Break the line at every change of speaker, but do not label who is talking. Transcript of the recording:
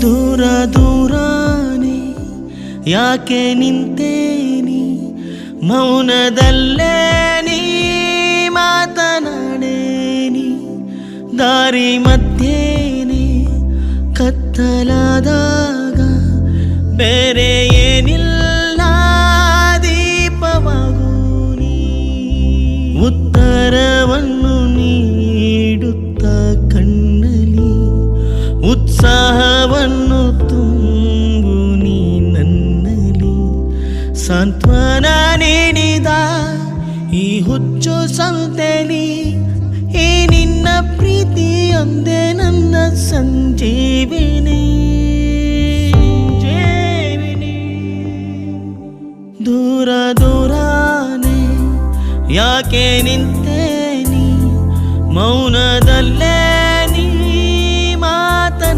ದೂರ ದೂರಾನೆ ಯಾಕೆ ನಿಂತೇನಿ, ಮೌನದಲ್ಲೇ ನೀ ಮಾತನಾಡೇನಿ. ದಾರಿ ಮಧ್ಯೇನೆ ಕತ್ತಲಾದಾಗ ಬೇರೆ ಏನಿಲ್ಲ ದೀಪವಾಗು ನೀ. ಉತ್ತರವನ್ನು ನೀಡುತ್ತ ಕಣ್ಣಲಿ ಉತ್ಸಾಹವನ್ನು ತುಂಬು ನೀ ನನ್ನಲ್ಲಿ. ಸಾಂತ್ವನ ನೀಡಿದ ಈ ಹುಚ್ಚು ಸಂತೆಲಿ ಈ ನಿನ್ನ ಪ್ರೀತಿಯೊಂದೇ ನನ್ನ ಸಂಜೀವಿನಿ. ದೂರ ದೂರಾನೆ ಯಾಕೆ ನಿಂತೇನಿ, ಮೌನದಲ್ಲೇ